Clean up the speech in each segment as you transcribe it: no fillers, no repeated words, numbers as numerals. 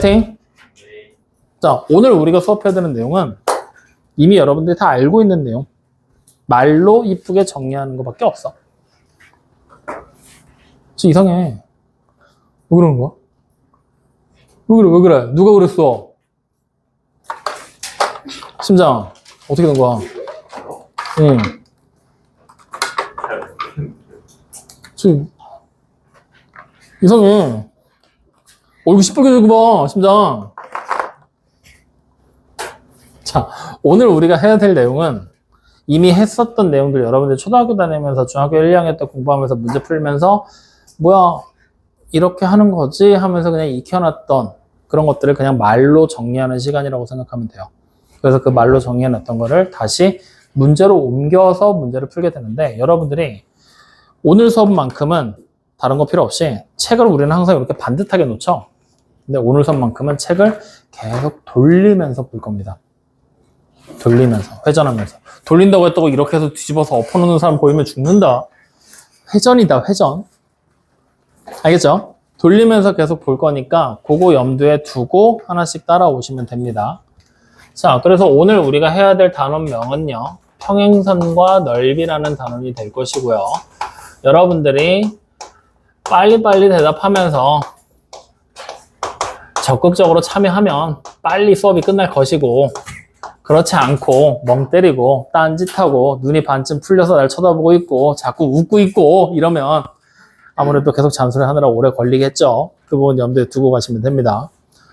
파이팅! 자, 오늘 우리가 수업해야 되는 내용은 이미 여러분들이 다 알고 있는 내용. 말로 이쁘게 정리하는 것밖에 없어. 진짜 이상해. 왜 그러는 거야? 왜 그래? 누가 그랬어? 심장, 어떻게 된 거야? 응. 지금, 이상해. 얼굴 시뻘게 되고 봐, 심장. 자, 오늘 우리가 해야 될 내용은 이미 했었던 내용들, 여러분들 초등학교 다니면서 중학교 1, 2학년 때 공부하면서 문제 풀면서 뭐야, 이렇게 하는 거지 하면서 그냥 익혀놨던 그런 것들을 그냥 말로 정리하는 시간이라고 생각하면 돼요. 그래서 그 말로 정리해놨던 거를 다시 문제로 옮겨서 문제를 풀게 되는데, 여러분들이 오늘 수업만큼은 다른 거 필요 없이 책을 우리는 항상 이렇게 반듯하게 놓죠. 근데 오늘 수업만큼은 책을 계속 돌리면서 볼 겁니다. 돌리면서, 회전하면서. 돌린다고 했다고 이렇게 해서 뒤집어서 엎어놓는 사람 보이면 죽는다. 회전이다, 회전. 알겠죠? 돌리면서 계속 볼 거니까 그거 염두에 두고 하나씩 따라오시면 됩니다. 자, 그래서 오늘 우리가 해야 될 단원명은요, 평행선과 넓이라는 단원이 될 것이고요. 여러분들이 빨리빨리 대답하면서 적극적으로 참여하면 빨리 수업이 끝날 것이고, 그렇지 않고 멍 때리고 딴짓하고 눈이 반쯤 풀려서 날 쳐다보고 있고 자꾸 웃고 있고 이러면 아무래도 계속 잔소리 하느라 오래 걸리겠죠. 그 부분 염두에 두고 가시면 됩니다.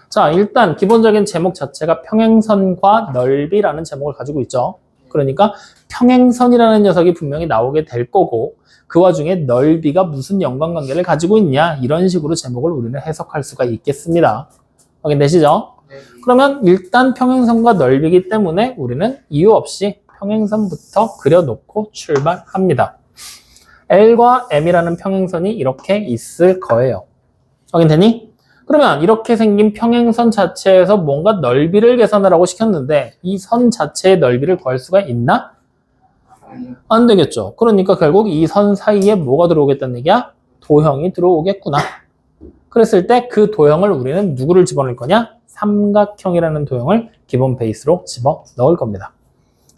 자, 일단 기본적인 제목 자체가 평행선과 넓이라는 제목을 가지고 있죠. 그러니까 평행선이라는 녀석이 분명히 나오게 될 거고, 그 와중에 넓이가 무슨 연관관계를 가지고 있냐, 이런 식으로 제목을 우리는 해석할 수가 있겠습니다. 확인되시죠? 그러면 일단 평행선과 넓이기 때문에 우리는 이유 없이 평행선부터 그려놓고 출발합니다. L과 M이라는 평행선이 이렇게 있을 거예요. 확인되니? 그러면 이렇게 생긴 평행선 자체에서 뭔가 넓이를 계산하라고 시켰는데 이 선 자체의 넓이를 구할 수가 있나? 안 되겠죠. 그러니까 결국 이 선 사이에 뭐가 들어오겠다는 얘기야? 도형이 들어오겠구나. 그랬을 때 그 도형을 우리는 누구를 집어넣을 거냐? 삼각형이라는 도형을 기본 베이스로 집어 넣을 겁니다.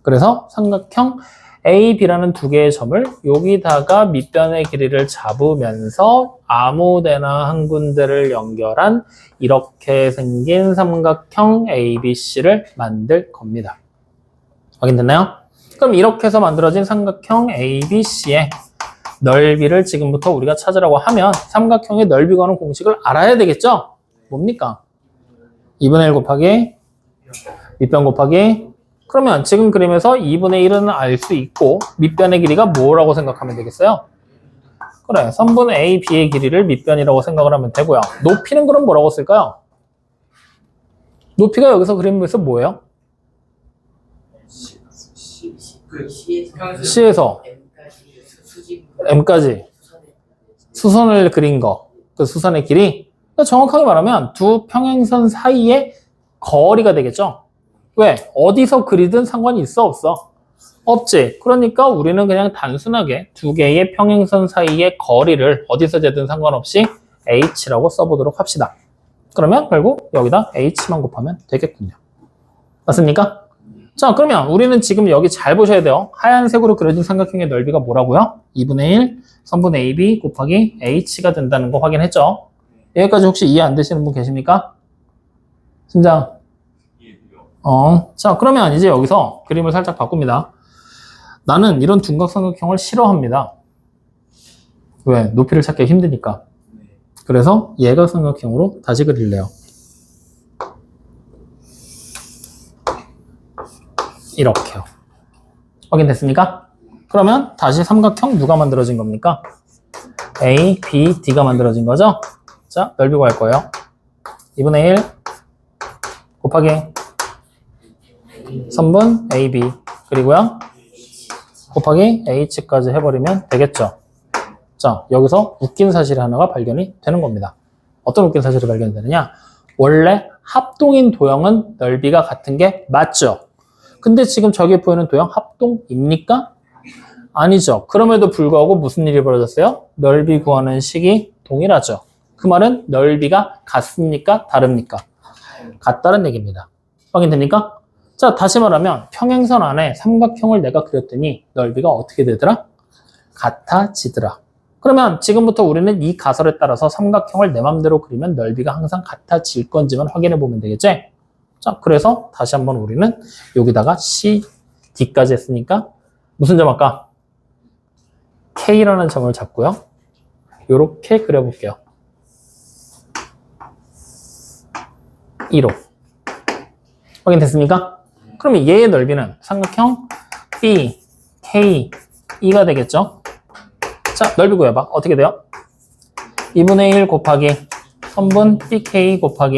그래서 삼각형 A, B라는 두 개의 점을 여기다가 밑변의 길이를 잡으면서 아무데나 한 군데를 연결한 이렇게 생긴 삼각형 ABC를 만들 겁니다. 확인됐나요? 그럼 이렇게 해서 만들어진 삼각형 ABC의 넓이를 지금부터 우리가 찾으라고 하면 삼각형의 넓이 구하는 공식을 알아야 되겠죠? 뭡니까? 2분의 1 곱하기 밑변 곱하기, 그러면 지금 그림에서 2분의 1은 알 수 있고 밑변의 길이가 뭐라고 생각하면 되겠어요? 그래, 선분 A, B의 길이를 밑변이라고 생각을 하면 되고요. 높이는 그럼 뭐라고 쓸까요? 높이가 여기서 그림에서 뭐예요? C에서 M까지 수선을 그린 거, 그 수선의 길이, 그러니까 정확하게 말하면 두 평행선 사이의 거리가 되겠죠. 왜? 어디서 그리든 상관이 있어, 없어? 없지. 그러니까 우리는 그냥 단순하게 두 개의 평행선 사이의 거리를 어디서 재든 상관없이 h라고 써보도록 합시다. 그러면 결국 여기다 h만 곱하면 되겠군요. 맞습니까? 자, 그러면 우리는 지금 여기 잘 보셔야 돼요. 하얀색으로 그려진 삼각형의 넓이가 뭐라고요? 2분의 1 선분 AB 곱하기 h가 된다는 거 확인했죠? 여기까지 혹시 이해 안 되시는 분 계십니까? 심장. 자, 그러면 이제 여기서 그림을 살짝 바꿉니다. 나는 이런 둔각삼각형을 싫어합니다. 왜? 높이를 찾기 힘드니까. 그래서 얘가 삼각형으로 다시 그릴래요. 이렇게요. 확인됐습니까? 그러면 다시 삼각형 누가 만들어진 겁니까? A, B, D가 만들어진 거죠? 자, 넓이 구할 거예요. 2분의 1 곱하기 선분 AB 그리고요 곱하기 H까지 해버리면 되겠죠. 자, 여기서 웃긴 사실이 하나가 발견이 되는 겁니다. 어떤 웃긴 사실이 발견이 되느냐? 원래 합동인 도형은 넓이가 같은 게 맞죠? 근데 지금 저기 보이는 도형 합동입니까? 아니죠. 그럼에도 불구하고 무슨 일이 벌어졌어요? 넓이 구하는 식이 동일하죠. 그 말은 넓이가 같습니까? 다릅니까? 같다는 얘기입니다. 확인됩니까? 자, 다시 말하면 평행선 안에 삼각형을 내가 그렸더니 넓이가 어떻게 되더라? 같아지더라. 그러면 지금부터 우리는 이 가설에 따라서 삼각형을 내 맘대로 그리면 넓이가 항상 같아질 건지만 확인해 보면 되겠지? 자, 그래서 다시 한번 우리는 여기다가 C, D까지 했으니까 무슨 점 할까? K라는 점을 잡고요. 요렇게 그려볼게요. 1호. 확인됐습니까? 그러면 얘의 넓이는 삼각형 B, K, E가 되겠죠? 자, 넓이 구해봐. 어떻게 돼요? 2분의 1 곱하기 선분 BK 곱하기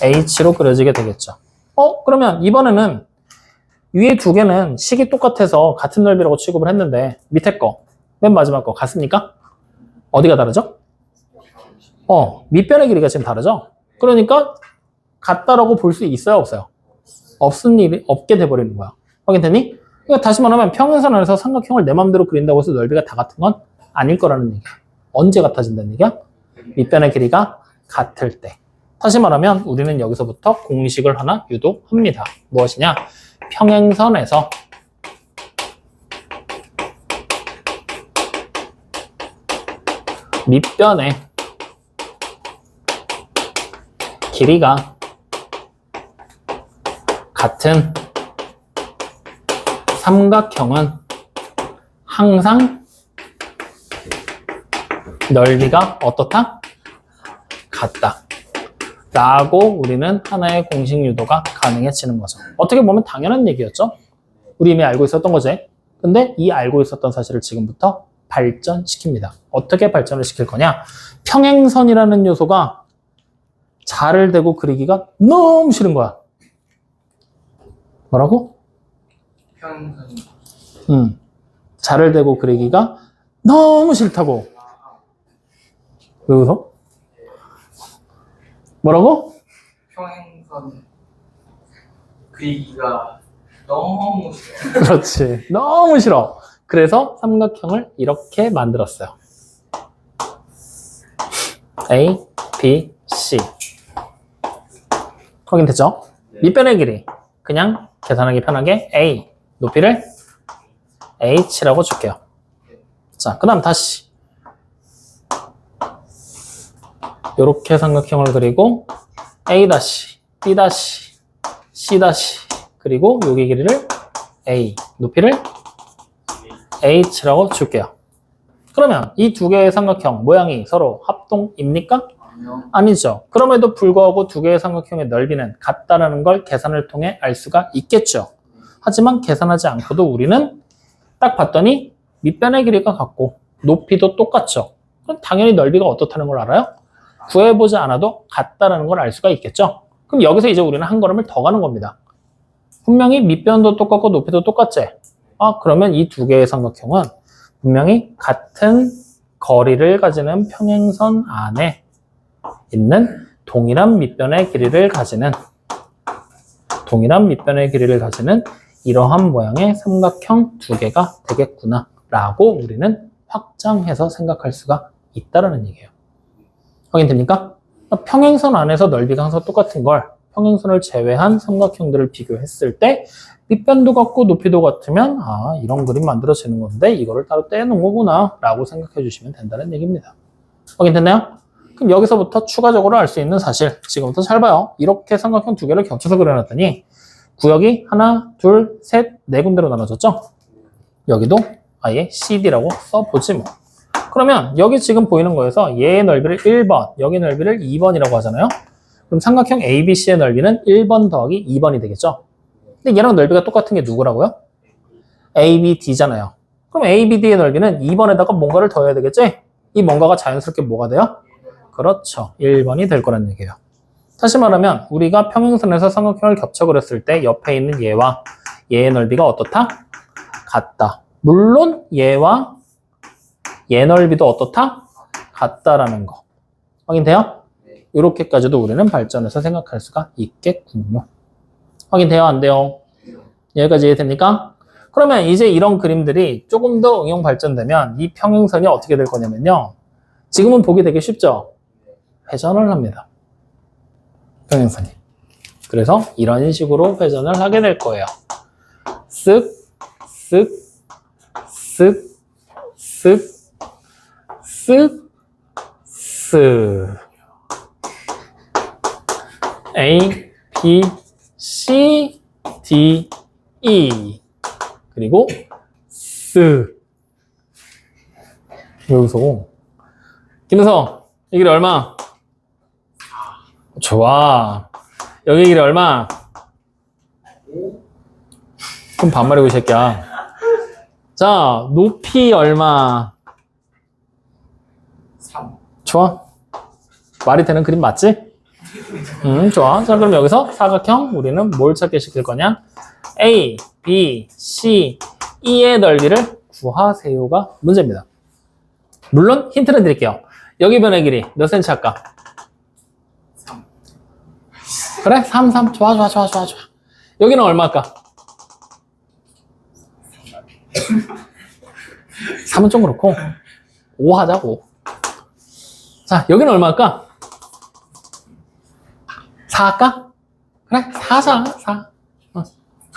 H로 그려지게 되겠죠. 그러면 이번에는 위에 두 개는 식이 똑같아서 같은 넓이라고 취급을 했는데 밑에 거, 맨 마지막 거 같습니까? 어디가 다르죠? 밑변의 길이가 지금 다르죠? 그러니까 같다라고 볼 수 있어요, 없어요? 없은 일이 없게 돼버리는 거야. 확인됐니? 그러니까 다시 말하면 평행선 안에서 삼각형을 내 맘대로 그린다고 해서 넓이가 다 같은 건 아닐 거라는 얘기야. 언제 같아진다는 얘기야? 밑변의 길이가 같을 때. 다시 말하면 우리는 여기서부터 공식을 하나 유도합니다. 무엇이냐? 평행선에서 밑변의 길이가 같은 삼각형은 항상 넓이가 어떻다? 같다. 라고 우리는 하나의 공식 유도가 가능해지는 거죠. 어떻게 보면 당연한 얘기였죠? 우리 이미 알고 있었던 거지. 근데 이 알고 있었던 사실을 지금부터 발전시킵니다. 어떻게 발전을 시킬 거냐? 평행선이라는 요소가 자를 대고 그리기가 너무 싫은 거야. 뭐라고? 평행선이. 자를 대고 그리기가 너무 싫다고. 왜 웃어? 뭐라고? 평행선 그리기가 너무 싫어. 그렇지. 너무 싫어. 그래서 삼각형을 이렇게 만들었어요. A, B, C. 확인됐죠? 밑변의 길이. 그냥 계산하기 편하게 A, 높이를 H라고 줄게요. 자, 그 다음 다시. 요렇게 삼각형을 그리고 A-, B-, C-, 그리고 여기 길이를 A, 높이를 H라고 줄게요. 그러면 이 두 개의 삼각형 모양이 서로 합동입니까? 아니요. 아니죠. 그럼에도 불구하고 두 개의 삼각형의 넓이는 같다라는 걸 계산을 통해 알 수가 있겠죠. 하지만 계산하지 않고도 우리는 딱 봤더니 밑변의 길이가 같고 높이도 똑같죠. 그럼 당연히 넓이가 어떻다는 걸 알아요? 구해보지 않아도 같다라는 걸 알 수가 있겠죠. 그럼 여기서 이제 우리는 한 걸음을 더 가는 겁니다. 분명히 밑변도 똑같고 높이도 똑같지? 그러면 이 두 개의 삼각형은 분명히 같은 거리를 가지는 평행선 안에 있는 동일한 밑변의 길이를 가지는 이러한 모양의 삼각형 두 개가 되겠구나 라고 우리는 확장해서 생각할 수가 있다는 얘기예요. 확인됩니까? 평행선 안에서 넓이가 항상 똑같은 걸 평행선을 제외한 삼각형들을 비교했을 때 밑변도 같고 높이도 같으면 이런 그림 만들어지는 건데 이거를 따로 떼놓은 거구나 라고 생각해 주시면 된다는 얘기입니다. 확인됐나요? 그럼 여기서부터 추가적으로 알 수 있는 사실 지금부터 잘 봐요. 이렇게 삼각형 두 개를 겹쳐서 그려놨더니 구역이 하나, 둘, 셋, 네 군데로 나눠졌죠? 여기도 아예 CD라고 써보지 뭐. 그러면 여기 지금 보이는 거에서 얘의 넓이를 1번, 여기 넓이를 2번이라고 하잖아요? 그럼 삼각형 ABC의 넓이는 1번 더하기 2번이 되겠죠? 근데 얘랑 넓이가 똑같은 게 누구라고요? ABD잖아요. 그럼 ABD의 넓이는 2번에다가 뭔가를 더해야 되겠지? 이 뭔가가 자연스럽게 뭐가 돼요? 그렇죠. 1번이 될 거란 얘기예요. 다시 말하면 우리가 평행선에서 삼각형을 겹쳐 그렸을 때 옆에 있는 얘와 얘의 넓이가 어떻다? 같다. 물론 얘와 얘 넓이도 어떻다? 같다라는 거. 확인돼요? 이렇게까지도 우리는 발전해서 생각할 수가 있겠군요. 확인돼요? 안 돼요? 여기까지 이해됩니까? 그러면 이제 이런 그림들이 조금 더 응용 발전되면 이 평행선이 어떻게 될 거냐면요. 지금은 보기 되게 쉽죠? 회전을 합니다. 평행선이. 그래서 이런 식으로 회전을 하게 될 거예요. 쓱, 쓱, 쓱, 쓱, 쓱, 쓱. A, B, C, D, E. 그리고 쓱. 여기서 김은성, 이 길이 얼마? 좋아. 여기 길이 얼마? 그럼 반말이고 이 새끼야. 자, 높이 얼마? 3. 좋아. 말이 되는 그림 맞지? 좋아. 자, 그럼 여기서 사각형 우리는 뭘 찾게 시킬 거냐? A, B, C, E의 넓이를 구하세요가 문제입니다. 물론 힌트는 드릴게요. 여기 변의 길이 몇 cm 할까? 3. 그래? 3, 3. 좋아. 여기는 얼마 할까? 3은 좀 그렇고 5 하자고. 자, 여기는 얼마 할까? 4 할까? 그래, 4 하자. 4.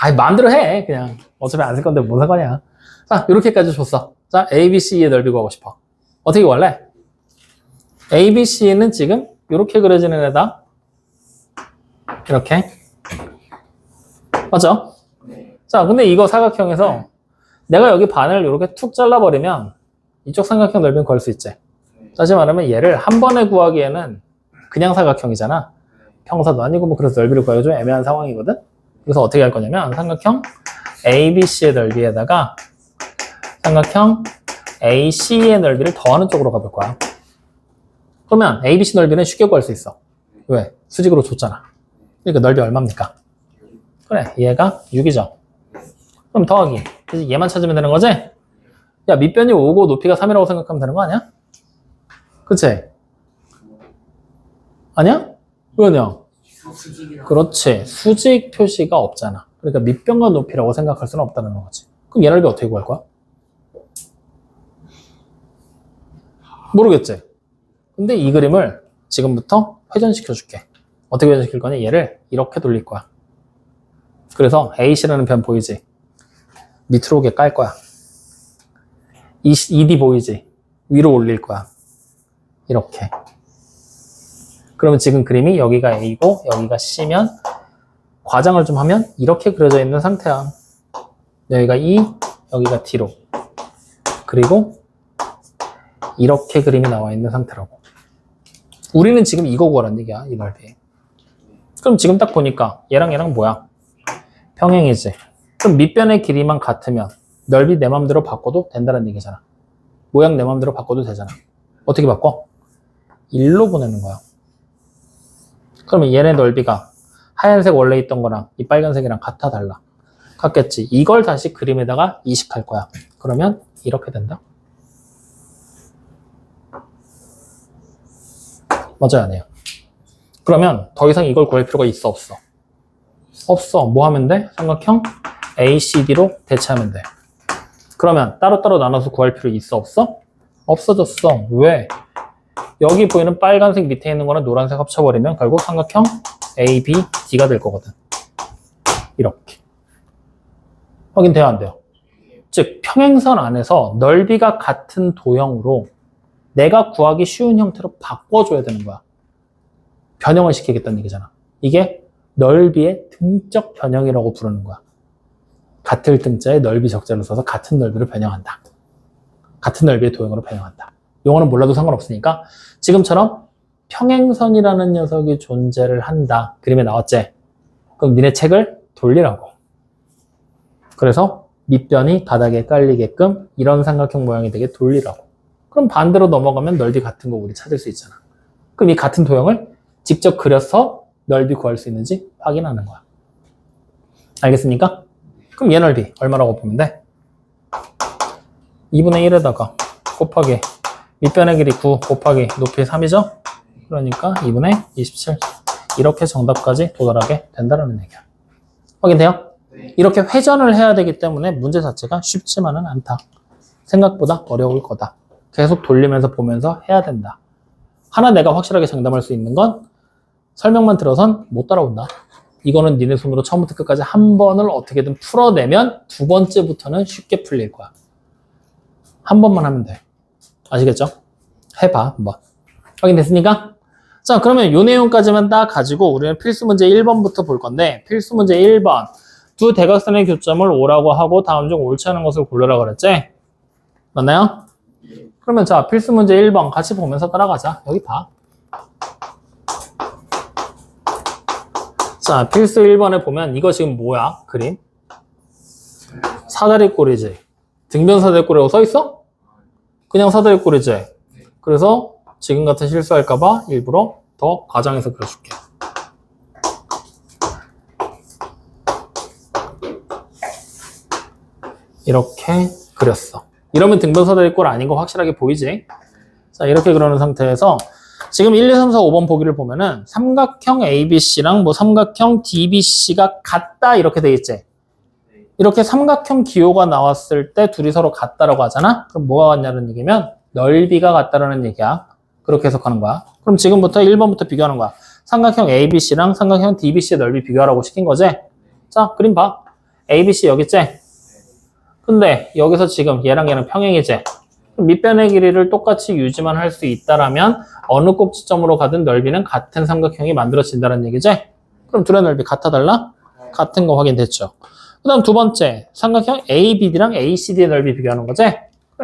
아이, 마음대로 해. 그냥 어차피 안 쓸 건데 뭔 상관이야. 자, 이렇게까지 줬어. 자, ABC의 넓이 구하고 싶어. 어떻게 구할래? ABC는 지금 이렇게 그려지는 애다. 이렇게. 맞죠? 자, 근데 이거 사각형에서 내가 여기 반을 이렇게 툭 잘라버리면 이쪽 삼각형 넓이는 구할 수 있지. 다시 말하면 얘를 한 번에 구하기에는 그냥 사각형이잖아. 평사도 아니고 뭐 그래서 넓이를 구하기 좀 애매한 상황이거든. 그래서 어떻게 할 거냐면 삼각형 ABC의 넓이에다가 삼각형 AC의 넓이를 더하는 쪽으로 가볼 거야. 그러면 ABC 넓이는 쉽게 구할 수 있어. 왜? 수직으로 줬잖아. 그러니까 넓이 얼마입니까? 그래, 얘가 6이죠. 그럼 더하기. 그래서 얘만 찾으면 되는 거지? 야, 밑변이 5고 높이가 3이라고 생각하면 되는 거 아니야? 그치? 아니야? 왜냐? 그렇지. 수직 표시가 없잖아. 그러니까 밑변과 높이라고 생각할 수는 없다는 거지. 그럼 얘 넓이 어떻게 구할 거야? 모르겠지? 근데 이 그림을 지금부터 회전시켜 줄게. 어떻게 회전시킬 거냐? 얘를 이렇게 돌릴 거야. 그래서 AC라는 변 보이지? 밑으로 오게 깔 거야. ED 보이지? 위로 올릴 거야. 이렇게. 그러면 지금 그림이 여기가 A고 여기가 C면 과장을 좀 하면 이렇게 그려져 있는 상태야. 여기가 E, 여기가 D로. 그리고 이렇게 그림이 나와 있는 상태라고. 우리는 지금 이거 구하라는 얘기야, 이 넓이. 그럼 지금 딱 보니까 얘랑 얘랑 뭐야? 평행이지. 그럼 밑변의 길이만 같으면 넓이 내 맘대로 바꿔도 된다는 얘기잖아. 모양 내 맘대로 바꿔도 되잖아. 어떻게 바꿔? 1로 보내는 거야. 그러면 얘네 넓이가 하얀색 원래 있던 거랑 이 빨간색이랑 같아 달라? 같겠지. 이걸 다시 그림에다가 이식할 거야. 그러면 이렇게 된다. 맞아요, 아니에요? 그러면 더 이상 이걸 구할 필요가 있어, 없어? 없어. 뭐 하면 돼? 삼각형 ACD로 대체하면 돼. 그러면 따로따로 나눠서 구할 필요 있어, 없어? 없어졌어. 왜? 여기 보이는 빨간색 밑에 있는 거는 노란색 합쳐버리면 결국 삼각형 ABD가 될 거거든. 이렇게. 확인돼요, 안 돼요? 즉, 평행선 안에서 넓이가 같은 도형으로 내가 구하기 쉬운 형태로 바꿔줘야 되는 거야. 변형을 시키겠다는 얘기잖아. 이게 넓이의 등적 변형이라고 부르는 거야. 같을 등자에 넓이 적자를 써서 같은 넓이로 변형한다. 같은 넓이의 도형으로 변형한다. 용어는 몰라도 상관없으니까 지금처럼 평행선이라는 녀석이 존재를 한다. 그림에 나왔지? 그럼 니네 책을 돌리라고. 그래서 밑변이 바닥에 깔리게끔 이런 삼각형 모양이 되게 돌리라고. 그럼 반대로 넘어가면 넓이 같은 거 우리 찾을 수 있잖아. 그럼 이 같은 도형을 직접 그려서 넓이 구할 수 있는지 확인하는 거야. 알겠습니까? 그럼 얘 넓이 얼마라고 보면 돼? 2분의 1에다가 곱하기 밑변의 길이 9 곱하기 높이 3이죠? 그러니까 2분의 27 이렇게 정답까지 도달하게 된다는 얘기야. 확인돼요? 네. 이렇게 회전을 해야 되기 때문에 문제 자체가 쉽지만은 않다. 생각보다 어려울 거다. 계속 돌리면서 보면서 해야 된다. 하나 내가 확실하게 장담할 수 있는 건 설명만 들어선 못 따라온다. 이거는 니네 손으로 처음부터 끝까지 한 번을 어떻게든 풀어내면 두 번째부터는 쉽게 풀릴 거야. 한 번만 하면 돼. 아시겠죠? 해봐, 한번. 확인됐습니까? 자, 그러면 요 내용까지만 딱 가지고 우리는 필수 문제 1번부터 볼 건데, 필수 문제 1번. 두 대각선의 교점을 5라고 하고 다음 중 옳지 않은 것을 고르라 그랬지? 맞나요? 그러면 자, 필수 문제 1번 같이 보면서 따라가자. 여기 봐. 자, 필수 1번에 보면 이거 지금 뭐야? 그림? 사다리꼴이지. 등변 사다리꼴이라고 써있어? 그냥 사다리꼴이지. 그래서 지금 같은 실수할까봐 일부러 더 과장해서 그려줄게. 이렇게 그렸어. 이러면 등변 사다리꼴 아닌 거 확실하게 보이지? 자, 이렇게 그러는 상태에서 지금 1, 2, 3, 4, 5번 보기를 보면은 삼각형 ABC랑 뭐 삼각형 DBC가 같다 이렇게 돼 있지? 이렇게 삼각형 기호가 나왔을 때 둘이 서로 같다라고 하잖아? 그럼 뭐가 같냐는 얘기면 넓이가 같다라는 얘기야. 그렇게 해석하는 거야. 그럼 지금부터 1번부터 비교하는 거야. 삼각형 ABC랑 삼각형 DBC의 넓이 비교하라고 시킨 거지? 자, 그림 봐. ABC 여기 있지? 근데 여기서 지금 얘랑 얘는 평행이지? 밑변의 길이를 똑같이 유지만 할 수 있다라면 어느 꼭지점으로 가든 넓이는 같은 삼각형이 만들어진다는 얘기지? 그럼 둘의 넓이 같아 달라? 같은 거 확인됐죠? 그 다음 두 번째, 삼각형 ABD랑 ACD의 넓이 비교하는 거지?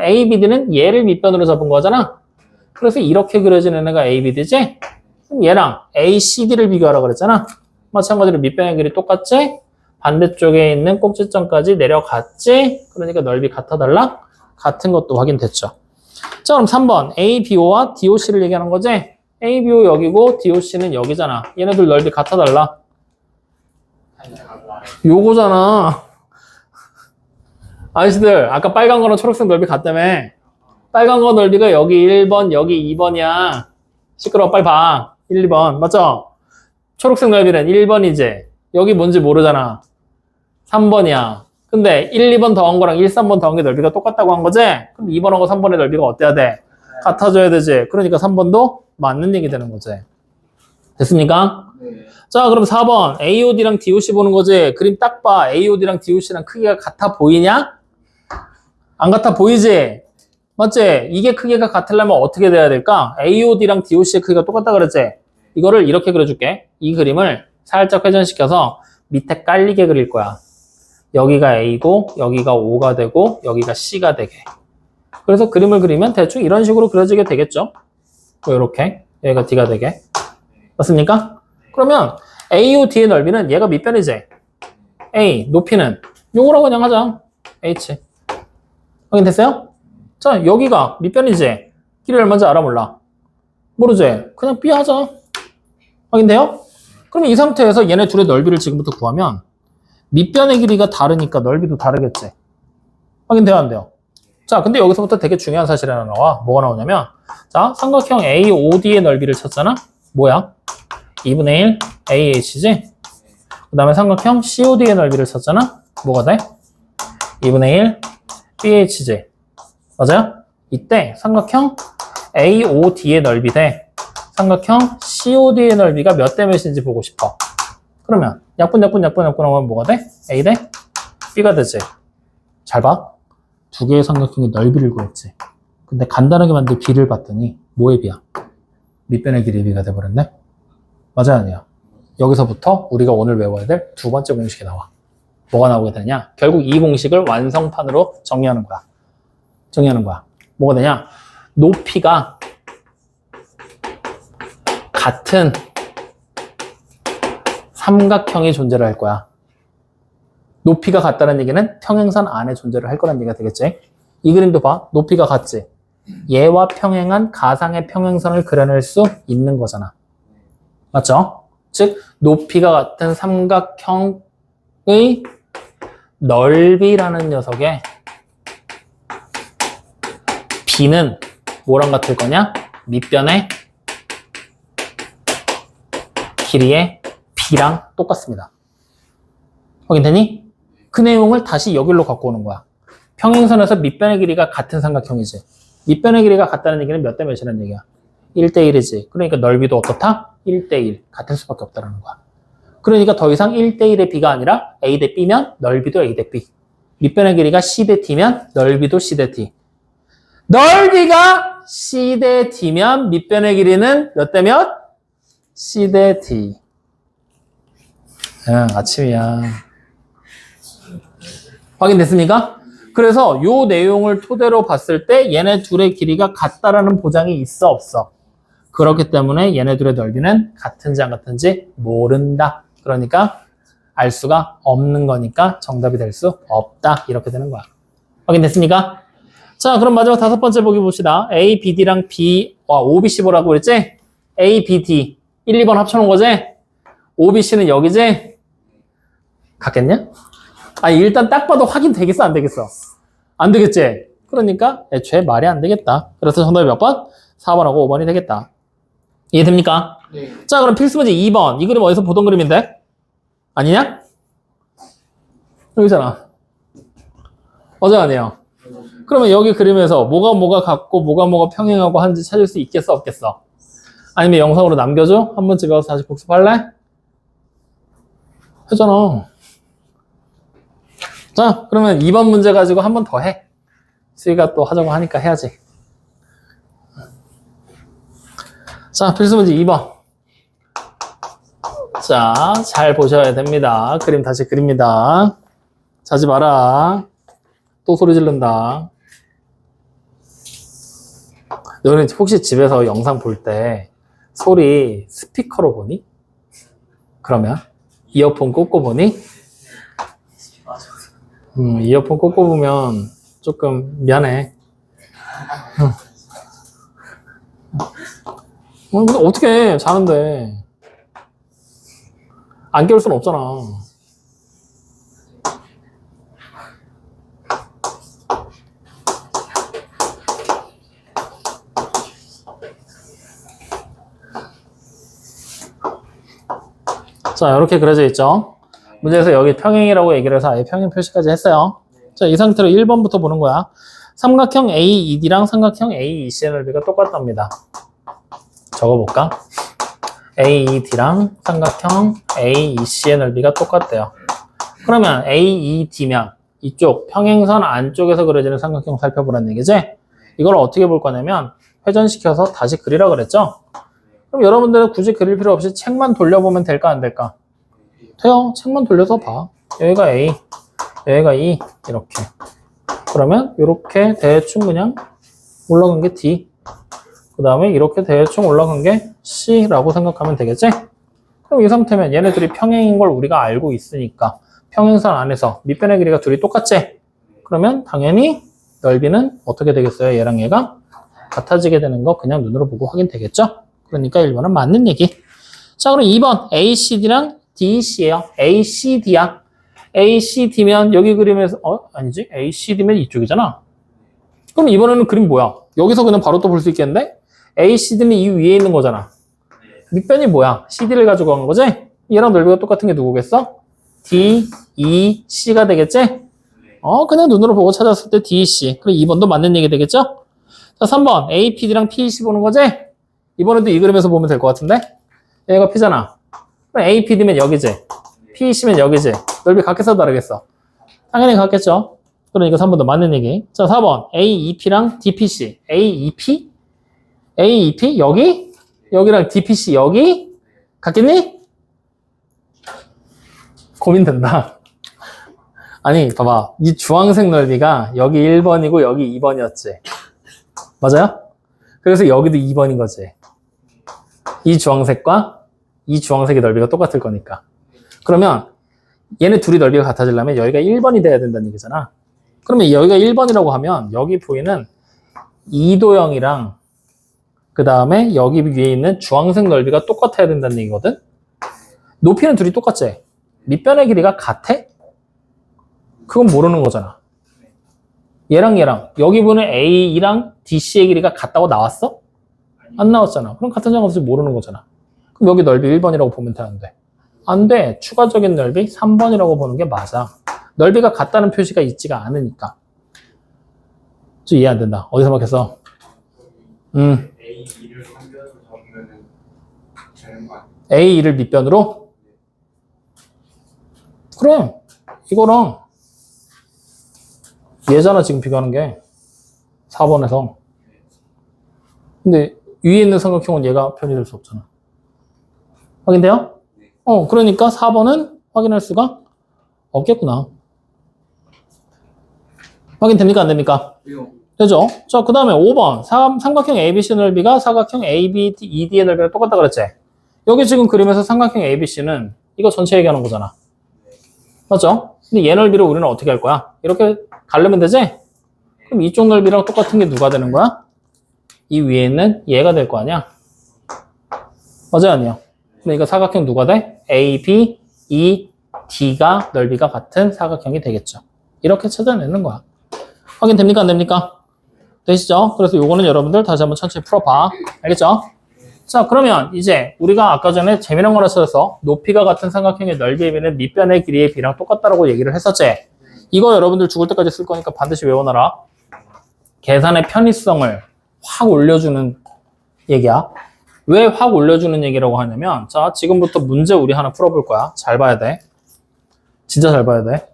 ABD는 얘를 밑변으로 잡은 거잖아? 그래서 이렇게 그려지는 애가 ABD지? 그럼 얘랑 ACD를 비교하라고 그랬잖아? 마찬가지로 밑변의 길이 똑같지? 반대쪽에 있는 꼭지점까지 내려갔지? 그러니까 넓이 같아 달라? 같은 것도 확인됐죠. 자, 그럼 3번 ABO와 DOC를 얘기하는 거지? ABO 여기고 DOC는 여기잖아. 얘네들 넓이 같아 달라? 요거잖아. 아저씨들 아까 빨간 거랑 초록색 넓이 같다며. 빨간 거 넓이가 여기 1번 여기 2번이야. 시끄러워 빨리 봐. 1, 2번 맞죠? 초록색 넓이는 1번이지. 여기 뭔지 모르잖아. 3번이야. 근데 1, 2번 더한 거랑 1, 3번 더한 게 넓이가 똑같다고 한 거지? 그럼 2번하고 3번의 넓이가 어때야 돼? 같아져야 되지. 그러니까 3번도 맞는 얘기 되는 거지. 됐습니까? 네. 자, 그럼 4번 AOD랑 DOC 보는 거지. 그림 딱 봐. AOD랑 DOC랑 크기가 같아 보이냐? 안 같아 보이지? 맞지? 이게 크기가 같으려면 어떻게 돼야 될까? AOD랑 DOC의 크기가 똑같다 그랬지? 이거를 이렇게 그려줄게. 이 그림을 살짝 회전시켜서 밑에 깔리게 그릴 거야. 여기가 A고 여기가 O가 되고 여기가 C가 되게. 그래서 그림을 그리면 대충 이런 식으로 그려지게 되겠죠? 뭐 이렇게 여기가 D가 되게. 맞습니까? 그러면 AOD의 넓이는 얘가 밑변이지? A, 높이는 요거라고 그냥 하자. H. 확인됐어요? 자, 여기가 밑변이지? 길이 얼마인지 알아 몰라? 모르지? 그냥 B 하자. 확인돼요? 그럼 이 상태에서 얘네 둘의 넓이를 지금부터 구하면 밑변의 길이가 다르니까 넓이도 다르겠지? 확인돼요? 안 돼요? 자, 근데 여기서부터 되게 중요한 사실이 하나 나와. 뭐가 나오냐면 자, 삼각형 AOD의 넓이를 찾잖아? 뭐야? 2분의 1 AH지? 그 다음에 삼각형 COD의 넓이를 찾잖아? 뭐가 돼? 2분의 1 BH지? 맞아요? 이때 삼각형 AOD의 넓이 대 삼각형 COD의 넓이가 몇 대 몇인지 보고 싶어. 그러면 약분하면 뭐가 돼? A 대 B가 되지. 잘 봐. 두 개의 삼각형의 넓이를 구했지. 근데 간단하게 만들 B를 봤더니 뭐의 B야? 밑변의 길이의 B가 돼버렸네. 맞아요, 아니야? 여기서부터 우리가 오늘 외워야 될 두 번째 공식이 나와. 뭐가 나오게 되냐? 결국 이 공식을 완성판으로 정리하는 거야. 뭐가 되냐? 높이가 같은 삼각형이 존재를 할 거야. 높이가 같다는 얘기는 평행선 안에 존재를 할 거라는 얘기가 되겠지? 이 그림도 봐. 높이가 같지? 얘와 평행한 가상의 평행선을 그려낼 수 있는 거잖아. 맞죠? 즉 높이가 같은 삼각형의 넓이라는 녀석의 B는 뭐랑 같을 거냐? 밑변의 길이의 B랑 똑같습니다. 확인되니? 그 내용을 다시 여기로 갖고 오는 거야. 평행선에서 밑변의 길이가 같은 삼각형이지. 밑변의 길이가 같다는 얘기는 몇 대 몇이라는 얘기야? 1대 1이지. 그러니까 넓이도 어떻다? 1대1 같을 수밖에 없다는 거야. 그러니까 더 이상 1대1의 B가 아니라 A 대 B면 넓이도 A 대 B. 밑변의 길이가 C 대 T면 넓이도 C 대 T. 넓이가 C 대 D면 밑변의 길이는 몇 대 몇? C 대 D. 아침이야. 확인됐습니까? 그래서 요 내용을 토대로 봤을 때 얘네 둘의 길이가 같다라는 보장이 있어 없어? 그렇기 때문에 얘네 둘의 넓이는 같은지 안 같은지 모른다. 그러니까 알 수가 없는 거니까 정답이 될 수 없다. 이렇게 되는 거야. 확인됐습니까? 자, 그럼 마지막 다섯 번째 보기 봅시다. A, B, D랑 B, OBC 보라고 그랬지? A, B, D 1, 2번 합쳐놓은 거지? OBC는 여기지? 같겠냐? 아니, 일단 딱 봐도 확인되겠어, 안 되겠어? 안 되겠지? 그러니까 애초에 말이 안 되겠다. 그래서 정답이 몇 번? 4번하고 5번이 되겠다. 이해됩니까? 네. 자, 그럼 필수 문제 2번. 이 그림 어디서 보던 그림인데? 아니냐? 여기잖아. 어제 아니에요. 그러면 여기 그림에서 뭐가 같고 뭐가 평행하고 하는지 찾을 수 있겠어, 없겠어? 아니면 영상으로 남겨줘? 한 번 집에 와서 다시 복습할래? 하잖아. 자, 그러면 2번 문제 가지고 한 번 더 해. 수희가 또 하자고 하니까 해야지. 자, 필수 문제 2번. 자, 잘 보셔야 됩니다. 그림 다시 그립니다. 자지 마라. 또 소리 지른다. 너는 혹시 집에서 영상 볼 때 소리 스피커로 보니? 그러면 이어폰 꽂고 보니? 이어폰 꽂고 보면 조금 미안해. 근데 어떻게 해? 자는데. 안 깨울 수는 없잖아. 자, 이렇게 그려져 있죠. 문제에서 여기 평행이라고 얘기를 해서 아예 평행 표시까지 했어요. 자, 이 상태로 1번부터 보는 거야. 삼각형 AED랑 삼각형 AEC의 넓이가 똑같답니다. 적어볼까? AED랑 삼각형 AEC의 넓이가 똑같대요. 그러면 AED면 이쪽 평행선 안쪽에서 그려지는 삼각형 살펴보라는 얘기지? 이걸 어떻게 볼 거냐면 회전시켜서 다시 그리라 그랬죠? 그럼 여러분들은 굳이 그릴 필요 없이 책만 돌려보면 될까 안 될까? 돼요. 책만 돌려서 봐. 여기가 A, 여기가 E 이렇게. 그러면 이렇게 대충 그냥 올라간 게 D. 그 다음에 이렇게 대충 올라간 게 C라고 생각하면 되겠지? 그럼 이 상태면 얘네들이 평행인 걸 우리가 알고 있으니까 평행선 안에서 밑변의 길이가 둘이 똑같지? 그러면 당연히 넓이는 어떻게 되겠어요? 얘랑 얘가 같아지게 되는 거 그냥 눈으로 보고 확인되겠죠? 그러니까 1번은 맞는 얘기. 자, 그럼 2번 ACD랑 DEC예요. ACD야. ACD면 여기 그림에서 아니지? ACD면 이쪽이잖아. 그럼 이번에는 그림 뭐야? 여기서 그냥 바로 또 볼 수 있겠는데? ACD는 이 위에 있는 거잖아. 밑변이 뭐야? CD를 가지고 간 거지? 얘랑 넓이가 똑같은 게 누구겠어? DEC가 되겠지? 그냥 눈으로 보고 찾았을 때 DEC. 그럼 2번도 맞는 얘기 되겠죠? 자, 3번 APD랑 PEC 보는 거지? 이번에도 이 그림에서 보면 될 것 같은데? 얘가 P잖아. 그럼 APD면 여기지? PEC면 여기지? 넓이 같겠어 다르겠어? 당연히 같겠죠? 그러니까 3번도 맞는 얘기. 자, 4번 AEP랑 DPC. AEP? AEP? 여기? 여기랑 DPC 여기? 같겠니? 고민된다. 아니, 봐봐. 이 주황색 넓이가 여기 1번이고 여기 2번이었지. 맞아요? 그래서 여기도 2번인 거지. 이 주황색과 이 주황색의 넓이가 똑같을 거니까. 그러면 얘네 둘이 넓이가 같아지려면 여기가 1번이 돼야 된다는 얘기잖아. 그러면 여기가 1번이라고 하면 여기 보이는 이도형이랑 그 다음에 여기 위에 있는 주황색 넓이가 똑같아야 된다는 얘기거든? 높이는 둘이 똑같지? 밑변의 길이가 같아? 그건 모르는 거잖아. 얘랑 여기 보는 A랑 DC의 길이가 같다고 나왔어? 안 나왔잖아. 그럼 같은 장소인지 모르는 거잖아. 그럼 여기 넓이 1번이라고 보면 되는데 안 돼. 추가적인 넓이 3번이라고 보는 게 맞아. 넓이가 같다는 표시가 있지가 않으니까. 좀 이해 안 된다. 어디서 막혔어? A2를 3변으로 잡으면은 자연과 A2를 밑변으로? 그래. 이거랑 얘잖아, 지금 비교하는 게. 4번에서. 근데 위에 있는 삼각형은 얘가 편이 될 수 없잖아. 확인돼요? 그러니까 4번은 확인할 수가 없겠구나. 확인됩니까? 안 됩니까? 왜요? 되죠? 자, 그 다음에 5번. 삼각형 ABC 넓이가 사각형 ABED의 넓이랑 똑같다 그랬지? 여기 지금 그림에서 삼각형 ABC는 이거 전체 얘기하는 거잖아. 맞죠? 근데 얘 넓이를 우리는 어떻게 할 거야? 이렇게 가르면 되지? 그럼 이쪽 넓이랑 똑같은 게 누가 되는 거야? 이 위에 있는 얘가 될 거 아니야? 맞아요? 아니요? 그러니까 사각형 누가 돼? ABED가 넓이가 같은 사각형이 되겠죠. 이렇게 찾아내는 거야. 확인됩니까? 안 됩니까? 되시죠? 그래서 요거는 여러분들 다시 한번 천천히 풀어봐. 알겠죠? 자, 그러면 이제 우리가 아까 전에 재미난 거 하나 찾아서 높이가 같은 삼각형의 넓이의 비는 밑변의 길이의 비랑 똑같다라고 얘기를 했었지? 이거 여러분들 죽을 때까지 쓸 거니까 반드시 외워놔라. 계산의 편의성을 확 올려주는 얘기야. 왜 확 올려주는 얘기라고 하냐면, 자, 지금부터 문제 우리 하나 풀어볼 거야. 잘 봐야 돼. 진짜 잘 봐야 돼.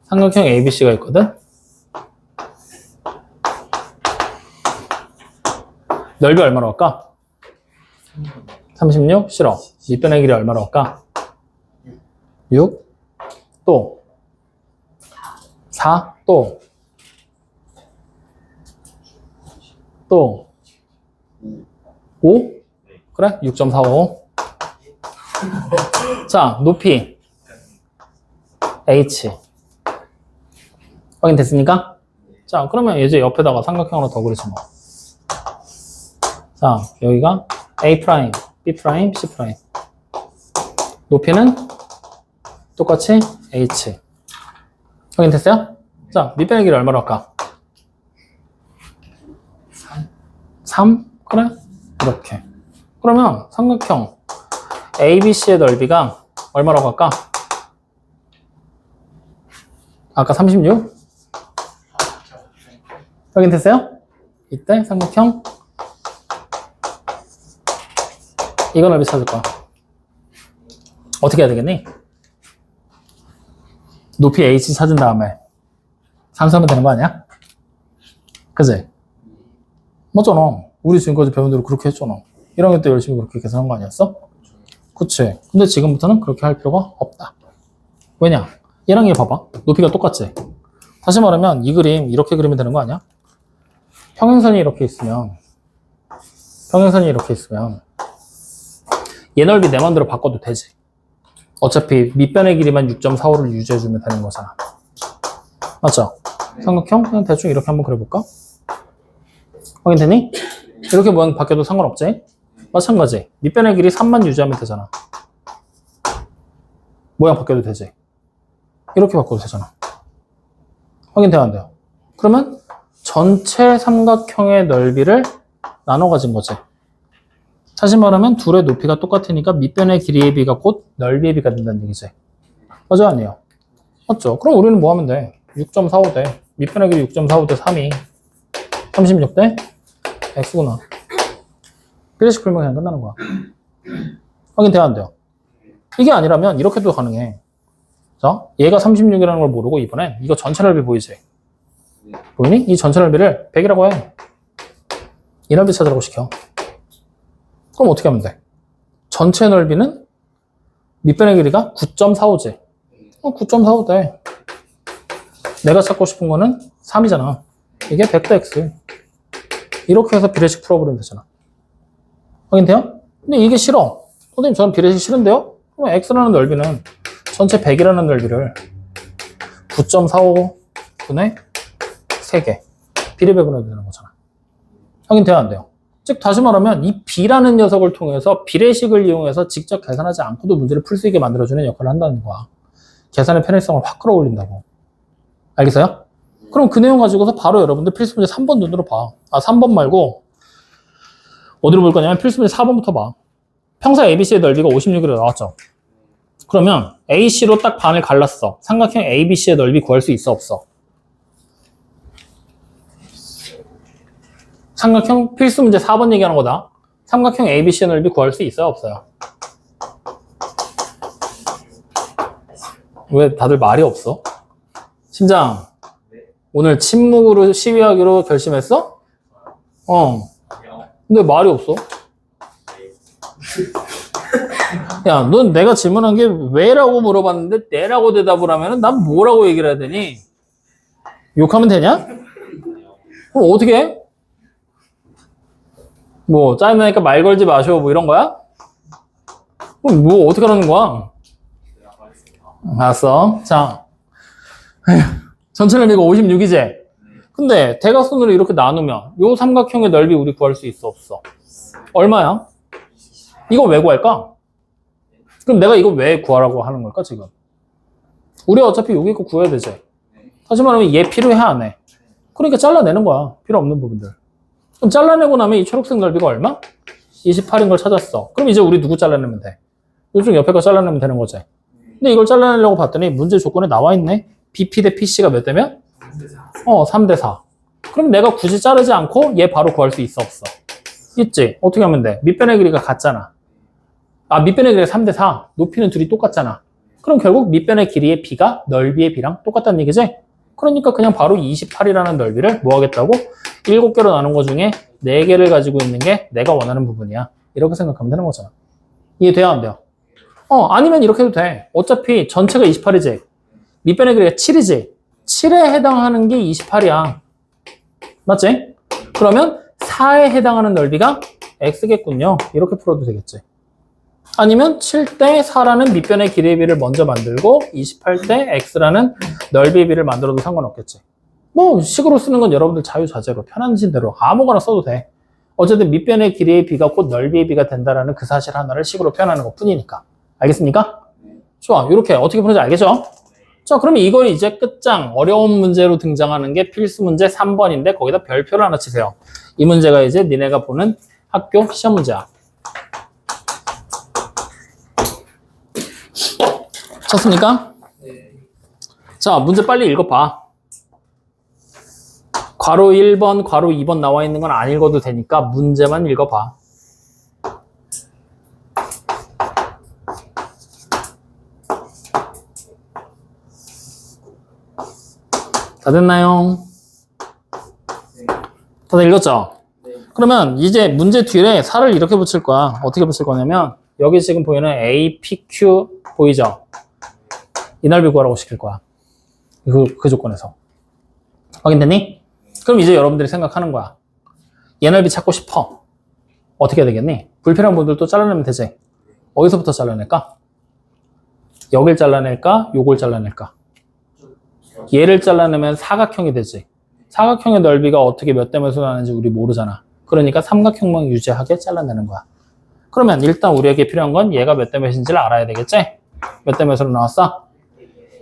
삼각형 ABC가 있거든? 넓이 얼마로 할까? 36? 싫어. 밑변의 길이 얼마로 할까? 6? 또 4? 또 5? 그래? 6.45. 자, 높이 H. 확인됐습니까? 자, 그러면 이제 옆에다가 삼각형 하나 더 그리지 뭐. 자, 여기가 A', B', C'. 높이는 똑같이 H. 확인됐어요? 자, 밑변의 길이 얼마로 할까? 3? 그래? 이렇게. 그러면 삼각형 ABC의 넓이가 얼마라고 할까? 아까 36? 확인됐어요? 이때 삼각형 이거 넓이 찾을 거야. 어떻게 해야 되겠니? 높이 H 찾은 다음에 산수하면 되는 거 아니야? 그지? 맞잖아. 우리 지금까지 배운 대로 그렇게 했잖아. 1학년 때 열심히 그렇게 계산한 거 아니었어? 그치. 근데 지금부터는 그렇게 할 필요가 없다. 왜냐? 1학년 봐봐. 높이가 똑같지? 다시 말하면 이 그림 이렇게 그리면 되는 거 아니야? 평행선이 이렇게 있으면 얘 넓이 내 맘대로 바꿔도 되지. 어차피 밑변의 길이만 6.45를 유지해주면 되는 거잖아. 맞죠? 삼각형 그냥 대충 이렇게 한번 그려볼까? 확인되니? 이렇게 모양 바뀌어도 상관없지? 마찬가지. 밑변의 길이 3만 유지하면 되잖아. 모양 바뀌어도 되지? 이렇게 바꿔도 되잖아. 확인돼야 안 돼요? 그러면 전체 삼각형의 넓이를 나눠 가진 거지. 다시 말하면 둘의 높이가 똑같으니까 밑변의 길이의 비가 곧 넓이의 비가 된다는 얘기지. 맞아요? 아니에요? 맞죠? 그럼 우리는 뭐 하면 돼? 6.45 대 밑변의 길이 6.45 대 3이 36 대 X구나. 비례식 풀면 그냥 끝나는 거야. 확인돼야 안 돼요? 이게 아니라면 이렇게도 가능해. 자, 얘가 36이라는 걸 모르고 이번엔 이거 전체 넓이 보이지? 보이니? 이 전체 넓이를 100이라고 해. 이 넓이 찾으라고 시켜. 그럼 어떻게 하면 돼? 전체 넓이는 밑변의 길이가 9.45지. 9.45 돼. 내가 찾고 싶은 거는 3이잖아. 이게 100대 X. 이렇게 해서 비례식 풀어버리면 되잖아. 확인돼요? 근데 이게 싫어. 선생님 저는 비례식 싫은데요? 그럼 X라는 넓이는 전체 100이라는 넓이를 9.45분의 3개 비례배분해도 되는 거잖아. 확인돼야 안 돼요? 즉 다시 말하면 이 B라는 녀석을 통해서 비례식을 이용해서 직접 계산하지 않고도 문제를 풀 수 있게 만들어주는 역할을 한다는 거야. 계산의 편의성을 확 끌어올린다고. 알겠어요? 그럼 그 내용 가지고서 바로 여러분들 필수 문제 3번 눈으로 봐. 3번 말고 어디로 볼 거냐면 필수 문제 4번부터 봐. 평사 ABC의 넓이가 56이라고 나왔죠. 그러면 AC로 딱 반을 갈랐어. 삼각형 ABC의 넓이 구할 수 있어 없어? 삼각형 필수 문제 4번 얘기하는 거다. 삼각형 ABC의 넓이 구할 수 있어요, 없어요? 왜 다들 말이 없어? 심장, 오늘 침묵으로 시위하기로 결심했어? 근데 말이 없어. 야, 넌 내가 질문한 게 왜라고 물어봤는데 네라고 대답을 하면은 난 뭐라고 얘기를 해야 되니? 욕하면 되냐? 그럼 어떻게 해? 뭐 짜증나니까 말 걸지 마셔 뭐 이런 거야? 그럼 뭐 어떻게 하라는 거야? 알았어. 자, 전체 넓이가 56이지? 근데 대각선으로 이렇게 나누면 요 삼각형의 넓이 우리 구할 수 있어 없어? 얼마야? 이거 왜 구할까? 그럼 내가 이거 왜 구하라고 하는 걸까 지금? 우리 어차피 여기 거 구해야 되지. 다시 말하면 얘 필요해 안 해? 그러니까 잘라내는 거야. 필요 없는 부분들. 그럼 잘라내고 나면 이 초록색 넓이가 얼마? 28인 걸 찾았어. 그럼 이제 우리 누구 잘라내면 돼? 요쪽 옆에 거 잘라내면 되는 거지. 근데 이걸 잘라내려고 봤더니 문제 조건에 나와 있네. BP 대 PC가 몇 대면? 3대 4. 그럼 내가 굳이 자르지 않고 얘 바로 구할 수 있어 없어? 있지. 어떻게 하면 돼? 밑변의 길이가 같잖아. 밑변의 길이가 3대 4. 높이는 둘이 똑같잖아. 그럼 결국 밑변의 길이의 B가 넓이의 B랑 똑같다는 얘기지? 그러니까 그냥 바로 28이라는 넓이를 뭐 하겠다고? 7개로 나눈 거 중에 4개를 가지고 있는 게 내가 원하는 부분이야. 이렇게 생각하면 되는 거잖아. 이해돼요? 안 돼요? 아니면 이렇게 해도 돼. 어차피 전체가 28이지. 밑변의 길이가 7이지. 7에 해당하는 게 28이야. 맞지? 그러면 4에 해당하는 넓이가 x겠군요. 이렇게 풀어도 되겠지. 아니면 7대 4라는 밑변의 길이의 비를 먼저 만들고 28대 x라는 넓이의 비를 만들어도 상관없겠지. 뭐 식으로 쓰는 건 여러분들 자유자재로 편하신 대로 아무거나 써도 돼. 어쨌든 밑변의 길이의 비가 곧 넓이의 비가 된다라는 그 사실 하나를 식으로 표현하는 것 뿐이니까. 알겠습니까? 좋아. 이렇게 어떻게 푸는지 알겠죠? 자, 그러면 이걸 이제 끝장 어려운 문제로 등장하는 게 필수 문제 3번인데 거기다 별표를 하나 치세요. 이 문제가 이제 니네가 보는 학교 시험 문제야. 쳤습니까? 자, 문제 빨리 읽어봐. 괄호 1번, 괄호 2번 나와 있는 건 안 읽어도 되니까 문제만 읽어봐. 다 됐나요? 다들 읽었죠? 그러면 이제 문제 뒤에 살을 이렇게 붙일 거야. 어떻게 붙일 거냐면 여기 지금 보이는 A, P, Q 보이죠? 이 넓이 구하라고 시킬 거야. 그 조건에서. 확인됐니? 그럼 이제 여러분들이 생각하는 거야. 얘 넓이 찾고 싶어. 어떻게 해야 되겠니? 불필요한 부분들도 잘라내면 되지. 어디서부터 잘라낼까? 여길 잘라낼까? 요걸 잘라낼까? 얘를 잘라내면 사각형이 되지. 사각형의 넓이가 어떻게 몇 대 몇으로 나는지 우리 모르잖아. 그러니까 삼각형만 유지하게 잘라내는 거야. 그러면 일단 우리에게 필요한 건 얘가 몇 대 몇인지를 알아야 되겠지? 몇 대 몇으로 나왔어?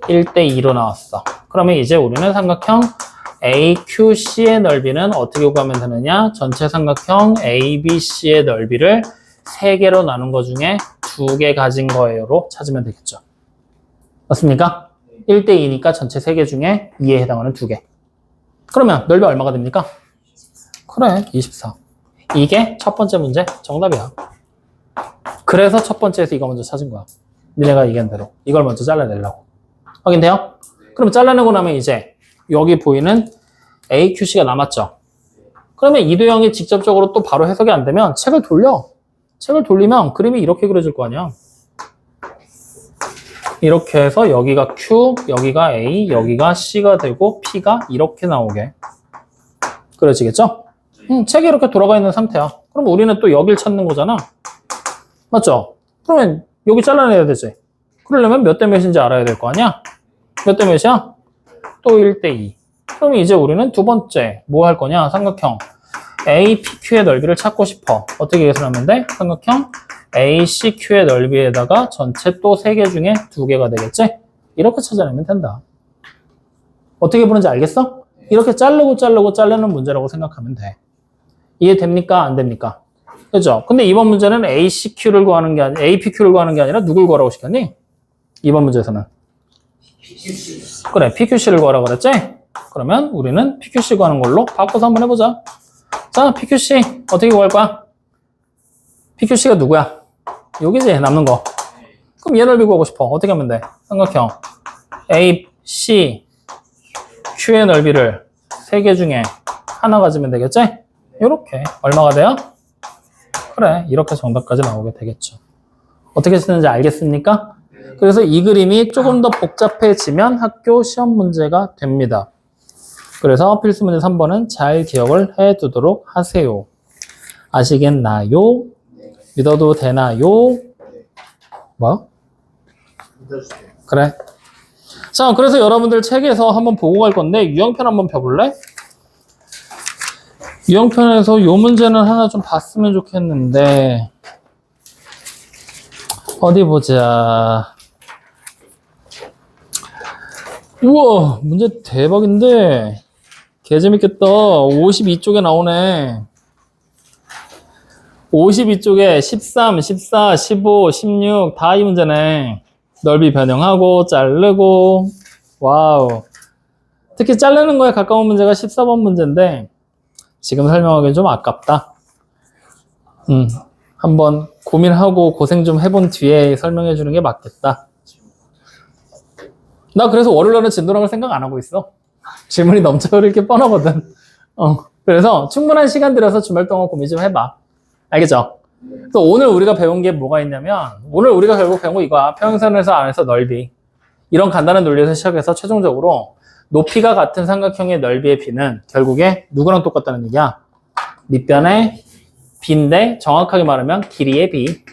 1대 2로 나왔어. 그러면 이제 우리는 삼각형 AQC의 넓이는 어떻게 구하면 되느냐? 전체 삼각형 ABC의 넓이를 3개로 나눈 것 중에 2개 가진 거예요로 찾으면 되겠죠. 맞습니까? 1대 2니까 전체 3개 중에 2에 해당하는 2개. 그러면 넓이 얼마가 됩니까? 그래, 24. 이게 첫 번째 문제 정답이야. 그래서 첫 번째에서 이거 먼저 찾은 거야. 니네가 얘기한 대로. 이걸 먼저 잘라내려고. 확인돼요? 그럼 잘라내고 나면 이제 여기 보이는 AQC가 남았죠. 그러면 이도형이 직접적으로 또 바로 해석이 안 되면 책을 돌려. 책을 돌리면 그림이 이렇게 그려질 거 아니야. 이렇게 해서 여기가 Q, 여기가 A, 여기가 C가 되고 P가 이렇게 나오게 그려지겠죠? 책이 이렇게 돌아가 있는 상태야. 그럼 우리는 또 여길 찾는 거잖아. 맞죠? 그러면 여기 잘라내야 되지. 그러려면 몇 대 몇인지 알아야 될 거 아니야? 몇 대 몇이야? 또 1대 2. 그럼 이제 우리는 두 번째 뭐 할 거냐? 삼각형 APQ의 넓이를 찾고 싶어. 어떻게 계산하면 돼? 삼각형 ACQ의 넓이에다가 전체 또 3개 중에 2개가 되겠지? 이렇게 찾아내면 된다. 어떻게 보는지 알겠어? 이렇게 자르는 문제라고 생각하면 돼. 이해됩니까? 안 됩니까? 그죠? 근데 이번 문제는 ACQ를 구하는 게 아니라 APQ를 구하는 게 아니라 누굴 구하라고 시켰니? 이번 문제에서는. 그래, PQC를 구하라고 그랬지? 그러면 우리는 PQC 구하는 걸로 바꿔서 한번 해보자. 자, PQC 어떻게 구할 거야? PQC가 누구야? 여기지, 남는 거. 그럼 얘 넓이 구하고 싶어. 어떻게 하면 돼? 삼각형 A, C, Q의 넓이를 3개 중에 하나 가지면 되겠지? 이렇게. 얼마가 돼요? 그래, 이렇게 정답까지 나오게 되겠죠. 어떻게 쓰는지 알겠습니까? 그래서 이 그림이 조금 더 복잡해지면 학교 시험 문제가 됩니다. 그래서 필수 문제 3번은 잘 기억을 해 두도록 하세요. 아시겠나요? 믿어도 되나요? 뭐? 믿어주세요. 그래. 자, 그래서 여러분들 책에서 한번 보고 갈 건데 유형편 한번 펴볼래? 유형편에서 요 문제는 하나 좀 봤으면 좋겠는데 어디 보자. 우와, 문제 대박인데 개재밌겠다. 52쪽에 나오네. 52쪽에 13, 14, 15, 16 다 이 문제네. 넓이 변형하고 자르고. 와우. 특히 자르는 거에 가까운 문제가 14번 문제인데 지금 설명하기엔 좀 아깝다. 한번 고민하고 고생 좀 해본 뒤에 설명해 주는 게 맞겠다. 나 그래서 월요일날은 진도랑을 생각 안 하고 있어. 질문이 넘쳐 흐를 게 뻔하거든. 그래서 충분한 시간 들여서 주말 동안 고민 좀 해봐. 알겠죠? 그래서 오늘 우리가 배운 게 뭐가 있냐면 오늘 우리가 결국 배운 거 이거야. 평행선에서 안에서 넓이. 이런 간단한 논리에서 시작해서 최종적으로 높이가 같은 삼각형의 넓이의 비는 결국에 누구랑 똑같다는 얘기야? 밑변의 비인데 정확하게 말하면 길이의 비.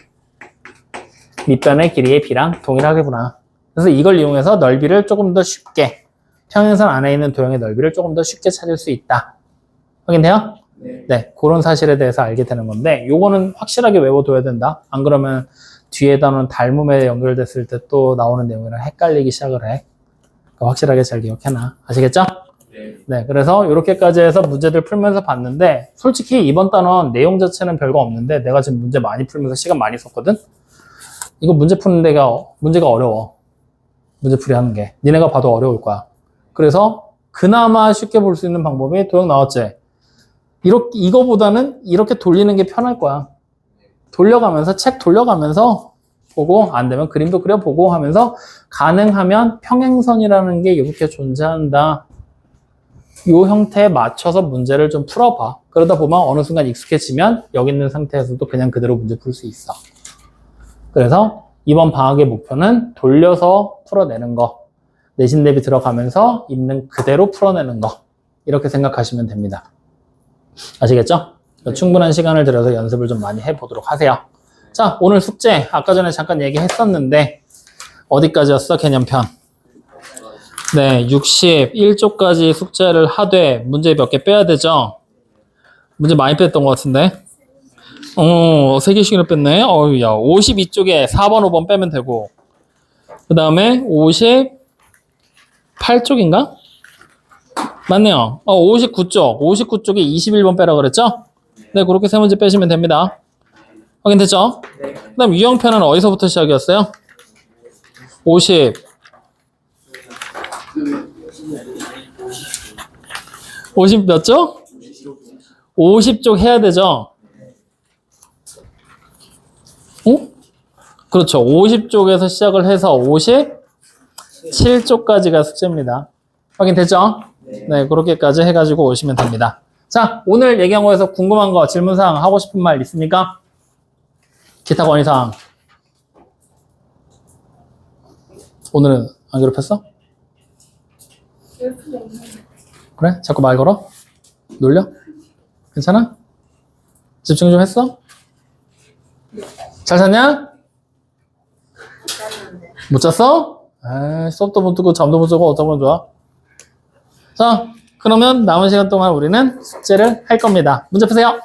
밑변의 길이의 비랑 동일하게구나. 그래서 이걸 이용해서 넓이를 조금 더 쉽게 평행선 안에 있는 도형의 넓이를 조금 더 쉽게 찾을 수 있다. 확인돼요? 네, 그런 사실에 대해서 알게 되는 건데 요거는 확실하게 외워둬야 된다. 안 그러면 뒤에다 놓은 닮음에 연결됐을 때 또 나오는 내용이랑 헷갈리기 시작을 해. 그러니까 확실하게 잘 기억해놔. 아시겠죠? 네, 그래서 이렇게까지 해서 문제들 풀면서 봤는데 솔직히 이번 단원 내용 자체는 별거 없는데 내가 지금 문제 많이 풀면서 시간 많이 썼거든? 이거 문제 푸는 문제가 어려워. 문제풀이 하는 게. 니네가 봐도 어려울 거야. 그래서 그나마 쉽게 볼 수 있는 방법이 도형 나왔지? 이거보다는 이렇게 돌리는 게 편할 거야. 돌려가면서, 책 돌려가면서 보고, 안 되면 그림도 그려보고 하면서 가능하면 평행선이라는 게 이렇게 존재한다. 이 형태에 맞춰서 문제를 좀 풀어봐. 그러다 보면 어느 순간 익숙해지면 여기 있는 상태에서도 그냥 그대로 문제 풀 수 있어. 그래서 이번 방학의 목표는 돌려서 풀어내는 거. 내신 대비 들어가면서 있는 그대로 풀어내는 거. 이렇게 생각하시면 됩니다. 아시겠죠? 충분한 시간을 들여서 연습을 좀 많이 해보도록 하세요. 자, 오늘 숙제 아까 전에 잠깐 얘기했었는데 어디까지였어? 개념편. 네, 61쪽까지 숙제를 하되 문제 몇 개 빼야 되죠? 문제 많이 뺐던 것 같은데 3개씩이나 뺐네. 야, 52쪽에 4번, 5번 빼면 되고 그 다음에 58쪽인가? 맞네요. 59쪽. 59쪽에 21번 빼라 그랬죠? 네, 그렇게 세 문제 빼시면 됩니다. 확인됐죠? 그 다음 유형편은 어디서부터 시작이었어요? 50 몇 쪽? 50쪽 해야 되죠? 그렇죠. 50쪽에서 시작을 해서 57쪽까지가 숙제입니다. 확인됐죠? 네, 그렇게까지 해가지고 오시면 됩니다. 자, 오늘 얘기한 거에서 궁금한 거, 질문사항, 하고 싶은 말 있습니까? 기타 건의사항. 오늘은 안 괴롭혔어? 그래? 자꾸 말 걸어? 놀려? 괜찮아? 집중 좀 했어? 잘 잤냐? 못 잤어? 에이, 수업도 못 듣고 잠도 못 자고 어쩌면 좋아? 자, 그러면 남은 시간 동안 우리는 숙제를 할 겁니다. 문제 푸세요.